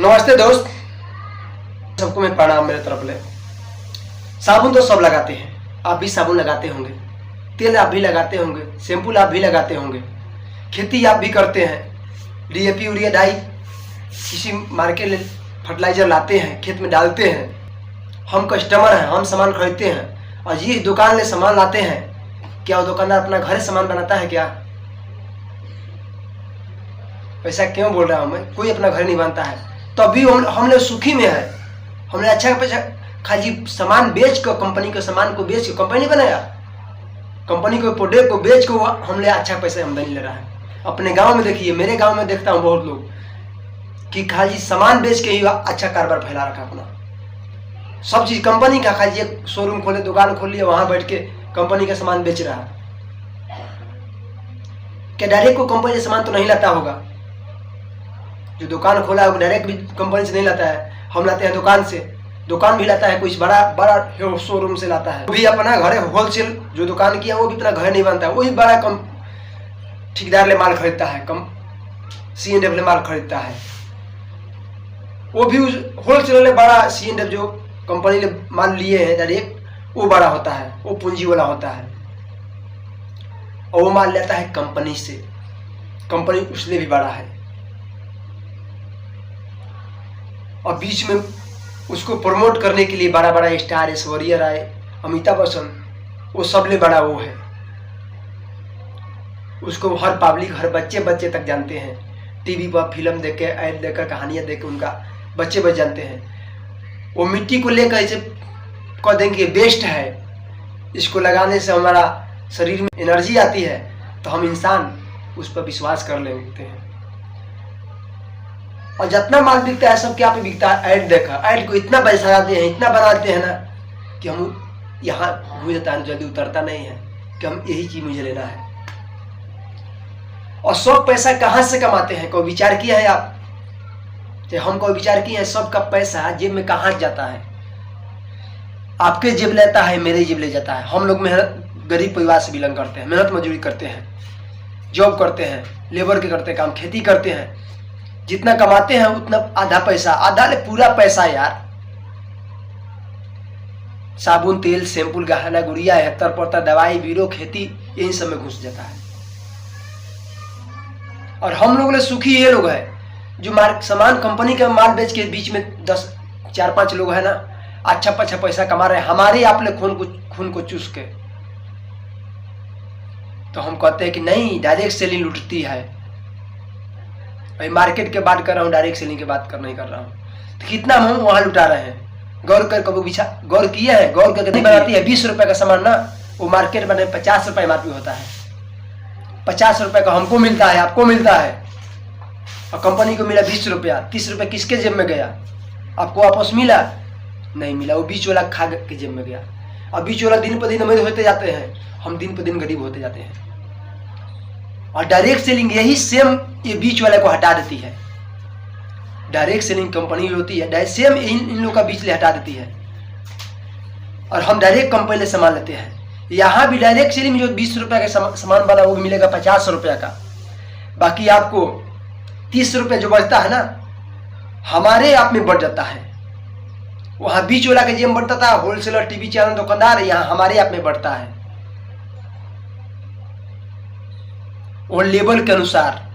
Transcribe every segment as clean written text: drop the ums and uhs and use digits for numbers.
नमस्ते दोस्त, सबको मैं प्रणाम मेरे तरफ ले। साबुन तो सब लगाते हैं, आप भी साबुन लगाते होंगे, तेल आप भी लगाते होंगे, शैम्पू आप भी लगाते होंगे, खेती आप भी करते हैं, डीएपी यूरिया डाई किसी मार्केट फर्टिलाइजर लाते हैं, खेत में डालते हैं। हम कस्टमर हैं, हम सामान खरीदते हैं और जिस दुकान ले सामान लाते हैं, क्या वो दुकानदार अपना घर सामान बनाता है क्या? ऐसा क्यों बोल रहा हूँ मैं? कोई अपना घर नहीं बनता है। तो अभी हम लोग सुखी में है, हमने अच्छा पैसा खाली सामान बेच कर, कंपनी के सामान को बेच के कंपनी बनाया, कंपनी को प्रोडक्ट को बेच को हम लोग अच्छा पैसा आमदनी ले रहा है। अपने गांव में देखिए, मेरे गांव में देखता हूँ बहुत लोग कि खाली सामान बेच के ही अच्छा कारोबार फैला रखा अपना। सब चीज कंपनी का, खाली एक शोरूम खोले, दुकान खोल लिया, वहां बैठ के कंपनी का सामान बेच रहा है। क्या डायरेक्ट को कंपनी से सामान तो नहीं लाता होगा? जो दुकान खोला है वो डायरेक्ट भी कंपनी से नहीं लाता है, हम लाते हैं दुकान से। दुकान भी लाता है, कुछ बड़ा शोरूम से लाता है। वो भी अपना घर होलसेल जो दुकान किया वो भी अपना घर नहीं बनता है, वही बड़ा कम ठेकेदार ले माल खरीदता है, कम C&F ले माल खरीदता है। वो भी होलसेल ले बड़ा C&F जो कंपनी ले माल लिए हैं डायरेक्ट, वो बड़ा होता है, वो पूंजी वाला होता है और वो माल लेता है कंपनी से, कंपनी उसने भी बड़ा है। और बीच में उसको प्रमोट करने के लिए बड़ा बड़ा स्टार, ऐश्वर्या राय, अमिताभ बच्चन, वो सबले बड़ा वो है। उसको हर पब्लिक, हर बच्चे तक जानते हैं। टीवी पर फिल्म देख के, ऐड देखकर, कहानियां देख के उनका बच्चे जानते हैं। वो मिट्टी को लेकर इसे कह देंगे बेस्ट है, इसको लगाने से हमारा शरीर में एनर्जी आती है, तो हम इंसान उस पर विश्वास कर लेते हैं। और जितना माल बिकता है सब क्या पे बिकता है? ऐड देखा, ऐड को इतना पैसा लगाते हैं, इतना बनाते हैं ना कि हम यहाँ घुस जाता है, जल्दी उतरता नहीं है कि हम यही चीज मुझे लेना है। और सब पैसा कहाँ से कमाते हैं? कोई विचार किया है आप? तो हम कोई विचार किए हैं सबका पैसा जेब में कहाँ जाता है? आपके जेब लेता है, मेरे जेब ले जाता है। हम लोग मेहनत, गरीब परिवार से बिलोंग करते हैं, मेहनत मजदूरी करते हैं, जॉब करते हैं, लेबर के करते हैं काम, खेती करते हैं। जितना कमाते हैं उतना आधा पैसा, आधा ले पूरा पैसा यार, साबुन, तेल, शैम्पू, गहना गुड़िया, हेतर पड़ता, दवाई, बीरो, खेती, यही सब में घुस जाता है। और हम लोग ने सुखी ये लोग हैं जो सामान कंपनी का माल बेच के बीच में 4-5 लोग है ना, अच्छा पैसा कमा रहे हैं हमारे आप ले खून को चूस के। तो हम कहते हैं कि नहीं, डायरेक्ट सेलिंग लूटती है। भाई मार्केट के बात कर रहा हूँ, डायरेक्ट सेलिंग की बात नहीं कर रहा हूँ। तो कितना हम वहां लुटा रहे हैं? गौर कर, कभी गौर किया है? गौर करके नहीं बनाती है 20 रुपए का सामान ना, वो मार्केट में 50 रुपए MRP होता है। 50 रुपए का हमको मिलता है, आपको मिलता है, और कंपनी को मिला 20 रुपया। 30 रुपए किसके जेब में गया? आपको वापस मिला? नहीं मिला, वो बीच वाला खा के जेब में गया। और बीच वाला दिन पर दिन अमीर होते जाते हैं, हम दिन पर दिन गरीब होते जाते हैं। और डायरेक्ट सेलिंग यही सेम ये बीच वाले को हटा देती है। डायरेक्ट सेलिंग कंपनी होती है, सेम इन लोग का बीच ले हटा देती है और हम डायरेक्ट कंपनी से सामान लेते हैं। यहाँ भी डायरेक्ट सेलिंग में जो 20 रुपए का सामान बना वो मिलेगा 50 रुपए का, बाकी आपको 30 रुपए जो बचता है ना, हमारे आप में बढ़ जाता है। वहां बीच वाला के जेब में बढ़ता था, होलसेलर, टीवी चैनल, दुकानदार, यहाँ हमारे आप में बढ़ता है और लेवल के अनुसार।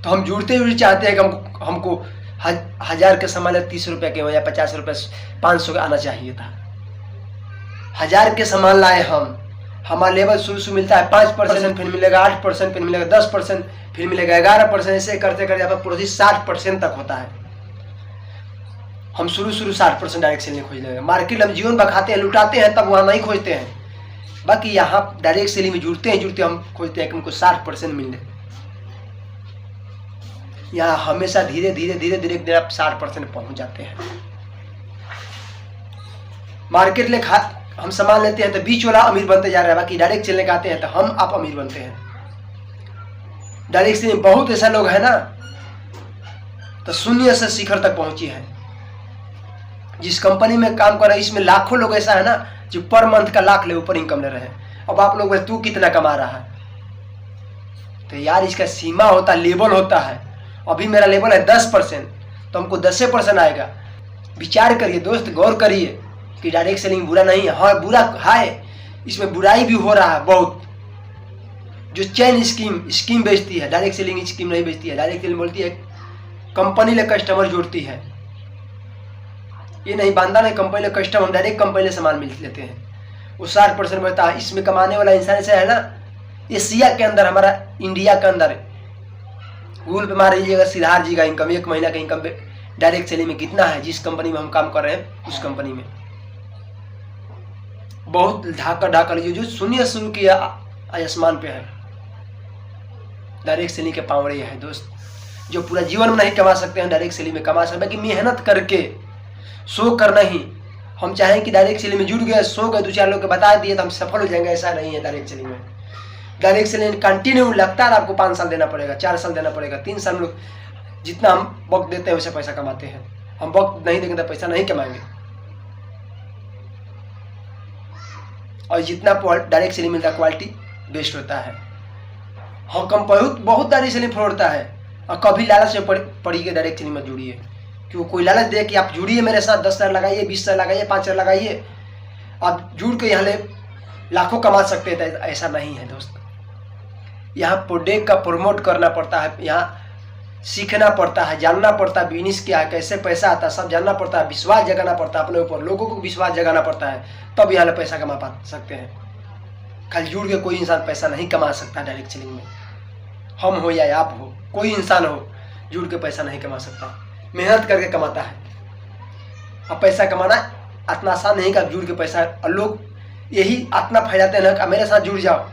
तो हम जुड़ते हुए चाहते हैं कि हमको 1000 के सामान 30 रुपए के या 50 रुपए 500 का आना चाहिए था। 1000 के सामान लाए हम, हमारा लेवल शुरू मिलता है 5%, फिर मिलेगा 8%, फिर मिलेगा 10%, फिर मिलेगा 11%, ऐसे करते करते आपका प्रोसेस 60% तक होता है। हम शुरू 60% डायरेक्ट सेलिंग खोज लेंगे। मार्केट हम जीवन बखाते हैं, लुटाते हैं, तब वहां नहीं खोजते हैं। बाकी यहाँ डायरेक्ट सेलिंग में जुड़ते हम खोजते हैं कि हमको 60% मिले। यहाँ हमेशा धीरे धीरे आप 60% पहुंच जाते हैं। मार्केट ले हम सामान लेते हैं तो बीच वाला अमीर बनते जा रहा है, बाकी डायरेक्ट सेलिंग आते हैं तो हम आप अमीर बनते हैं। डायरेक्ट सेलिंग बहुत ऐसा लोग है ना, तो शून्य से शिखर तक पहुंची है। जिस कंपनी में काम कर रहे हैं इसमें लाखों लोग ऐसा है ना जो पर मंथ का लाख ले ऊपर इनकम ले रहे हैं। अब आप लोग तू कितना कमा रहा है? तो यार इसका सीमा होता, लेवल होता है। अभी मेरा लेवल है 10%, तो हमको 10% आएगा। विचार करिए दोस्त, गौर करिए कि डायरेक्ट सेलिंग बुरा नहीं है। हाँ बुरा है, इसमें बुराई भी हो रहा है बहुत। जो चेन स्कीम बेचती है, डायरेक्ट सेलिंग स्कीम नहीं बेचती है। डायरेक्ट सेलिंग बोलती है कंपनी ले कस्टमर जोड़ती है, ये नहीं बांधा नहीं कंपनी ले कस्टमर, हम डायरेक्ट कंपनी ले सामान मिल लेते हैं। वो 60% बढ़ता है। इसमें कमाने वाला इंसान ऐसा है ना, एशिया के अंदर, हमारा इंडिया के अंदर गूगल पे मार लीजिएगा, सिद्धार्थ जी का इनकम, 1 महीना का इनकम डायरेक्ट सेलिंग में कितना है। जिस कंपनी में हम काम कर रहे हैं उस कंपनी में बहुत ढाका लीजिए। जो शून्य शुरू किया आसमान पे है। डायरेक्ट सेलिंग के पावड़े है दोस्त, जो पूरा जीवन में नहीं कमा सकते हैं डायरेक्ट सेलिंग में कमा सकते हैं। कि मेहनत करके शो करना ही, हम चाहें कि डायरेक्ट सेलिंग में जुड़ गए, सो गए, 2-4 लोग को बता दिए तो हम सफल हो जाएंगे, ऐसा नहीं है। डायरेक्ट सेलिंग में, डायरेक्ट सेलिंग कंटिन्यू लगता है आपको 5 साल देना पड़ेगा, 4 साल देना पड़ेगा, 3 साल में जितना हम वक्त देते हैं वैसे पैसा कमाते हैं। हम वक्त नहीं देंगे तो पैसा नहीं कमाएंगे। और जितना डायरेक्ट सेलिंग मिलता है क्वालिटी बेस्ट होता है। हाँ कम बहुत डायरेक्ट सेलिंग फ्रॉड होता है। और कभी लालच में पड़ी के डायरेक्ट सेलिंग में जुड़िए, क्योंकि कोई लालच दे कि आप जुड़िए मेरे साथ, 10 हज़ार लगाइए, 20 हज़ार लगाइए, 5 हज़ार लगाइए, आप जुड़ के यहाँ ले लाखों कमा सकते हैं। ऐसा नहीं है दोस्त। यहाँ प्रोडक्ट का प्रमोट करना पड़ता है, यहाँ सीखना पड़ता है, जानना पड़ता है बिजनेस क्या है, कैसे पैसा आता है, सब जानना पड़ता है। विश्वास जगाना पड़ता है अपने ऊपर, लोगों को विश्वास जगाना पड़ता है, तब यहाँ ले पैसा कमा पा सकते हैं। खाली जुड़ के कोई इंसान पैसा नहीं कमा सकता डायरेक्ट सेलिंग में। हम हो या आप हो, कोई इंसान हो, जुड़ के पैसा नहीं कमा सकता, मेहनत करके कमाता है। अब पैसा कमाना इतना आसान नहीं कि आप जुड़ के पैसा, और लोग यही इतना फैलाते हैं ना कि मेरे साथ जुड़ जाओ,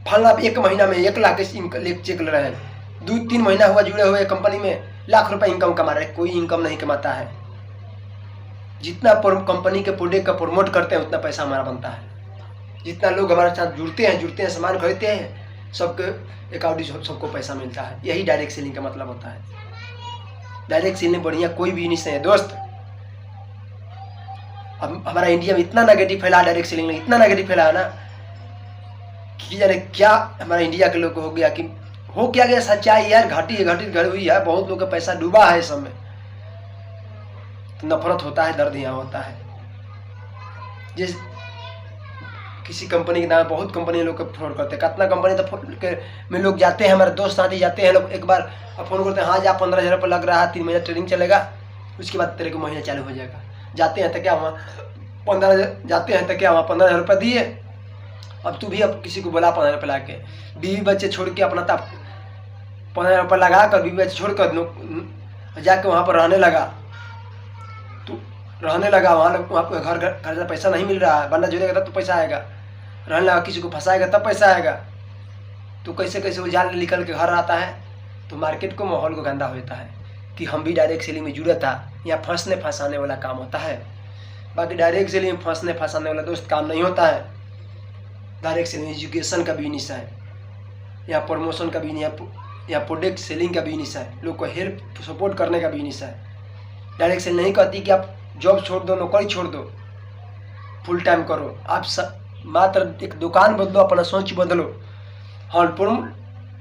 फलना 1 महीना में 1 लाख चेक ले रहे हैं, 2-3 महीना हुआ जुड़े हुए कंपनी में, लाख रुपए इनकम कमा रहे हैं। कोई इनकम नहीं कमाता है। जितना कंपनी के प्रोडक्ट का प्रमोट करते हैं उतना पैसा हमारा बनता है। जितना लोग हमारे साथ जुड़ते हैं, सामान खरीदते हैं, सबके अकाउंट सबको पैसा मिलता है। यही डायरेक्ट सेलिंग का मतलब होता है। डायरेक्ट सेलिंग बढ़िया कोई भी बिजनेस नहीं है दोस्त। अब हमारा इंडिया में इतना नेगेटिव फैला, डायरेक्ट सेलिंग में इतना नेगेटिव फैला है ना कि जाने क्या हमारा इंडिया के लोग को हो गया, कि हो क्या गया। सच्चाई यार, घटी हुई है, बहुत लोग का पैसा डूबा है इस सब में। तो नफरत होता है, दर्द यहाँ होता है। जिस किसी कंपनी के नाम, बहुत कंपनी लोग फ्रॉड करते हैं। कितना कंपनी तो में लोग जाते हैं, हमारे दोस्त साथी जाते हैं, लोग एक बार फ़ोन करते हैं, हाँ जा 15,000 रुपये लग रहा है, 3 महीना ट्रेनिंग चलेगा, उसके बाद तेरे को महीना चालू हो जाएगा। जाते हैं तो क्या वहाँ 15,000 रुपये दिए। अब तू भी अब किसी को बोला 15,000 रुपये ला के, बीवी बच्चे छोड़ के अपना तब 15,000 रुपये लगा कर, बीवी बच्चे छोड़ कर जाके वहाँ पर रहने लगा। वहाँ पर घर खर्चा पैसा नहीं मिल रहा है, बंदा जुड़ेगा तब तो पैसा आएगा, रहने लगा, किसी को फंसाएगा तब पैसा आएगा। तो कैसे कैसे वो जाल निकल के घर आता है। तो मार्केट को, माहौल को गंदा होता है कि हम भी डायरेक्ट सेलिंग में जुड़ा था। यहाँ फंसने फंसाने वाला काम होता है। बाकी डायरेक्ट सेलिंग में फंसने फंसाने वाला दोस्त काम नहीं होता है। डायरेक्ट सेलिंग एजुकेशन का बिजनेस है, यहाँ प्रमोशन का बिजनेस, यहाँ प्रोडक्ट सेलिंग का बिजनेस है, लोग को हेल्प सपोर्ट करने का बिजनेस है। डायरेक्ट सेलिंग नहीं कहती कि आप जॉब छोड़ दो, नौकरी छोड़ दो, फुल टाइम करो। आप मात्र एक दुकान बदलो, अपना सोच बदलो। हाँ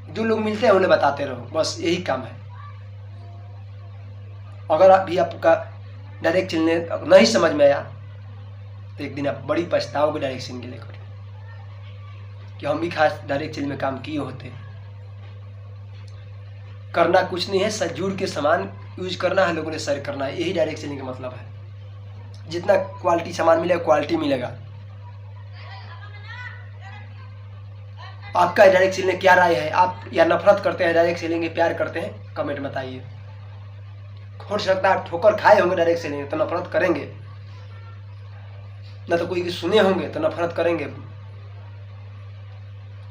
जो लोग मिलते हैं उन्हें बताते रहो, बस यही काम है। अगर आप भी आपका डायरेक्ट सेलिंग नहीं समझ में आया तो एक दिन आप बड़ी पछताओगे डायरेक्ट सेलिंग के लेकर, कि हम भी खास डायरेक्ट सेलिंग में काम किए होते। करना कुछ नहीं है, साथ जुड़ के सामान यूज करना है, लोगों ने शेयर करना है, यही डायरेक्ट सेलिंग का मतलब है। जितना क्वालिटी सामान मिलेगा क्वालिटी मिलेगा। आपका डायरेक्ट सेलिंग में क्या राय है? आप या नफरत करते हैं डायरेक्ट सेलिंग में, प्यार करते हैं? कमेंट बताइए। हो सकता है आप ठोकर खाए होंगे डायरेक्ट सेलिंग तो नफरत करेंगे, ना तो कोई की सुने होंगे तो नफरत करेंगे।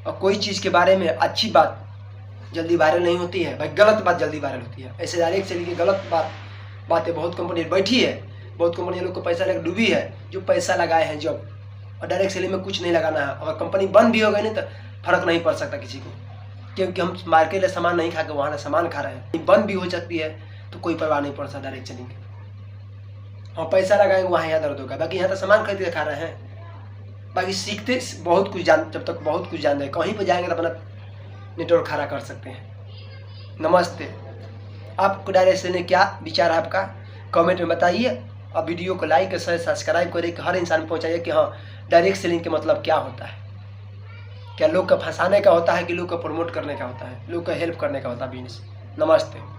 और कोई चीज़ के बारे में अच्छी बात जल्दी वायरल नहीं होती है भाई, गलत बात जल्दी वायरल होती है। ऐसे डायरेक्ट सेलिंग की गलत बातें बहुत कंपनी बैठी है, बहुत कंपनी लोग को पैसा लेकर डूबी है, जो पैसा लगाए हैं जॉब। और डायरेक्ट सेलिंग में कुछ नहीं लगाना है। अगर कंपनी बंद भी हो गई नहीं तो फर्क नहीं पड़ सकता किसी को, क्योंकि हम मार्केट में सामान नहीं खा के वहाँ सामान खा रहे हैं। बंद भी हो सकती है तो कोई परवाह नहीं पड़ता डायरेक्ट सेलिंग की। हम पैसा लगाएंगे वहाँ यहाँ दर्द होगा, बाकी यहाँ तो सामान खरीद के खा रहे हैं। बाकी सीखते बहुत कुछ जब तक बहुत कुछ जान रहे, कहीं पर जाएंगे तो अपना नेटवर्क खड़ा कर सकते हैं। नमस्ते। आपको डायरेक्ट सेलिंग क्या विचार है आपका, कमेंट में बताइए। और वीडियो को लाइक शेयर सब्सक्राइब करें कि हर इंसान को पहुँचाइए कि हाँ डायरेक्ट सेलिंग के मतलब क्या होता है, क्या लोग को फंसाने का होता है कि लोग को प्रमोट करने का होता है, लोग को हेल्प करने का होता है बिजनेस। नमस्ते।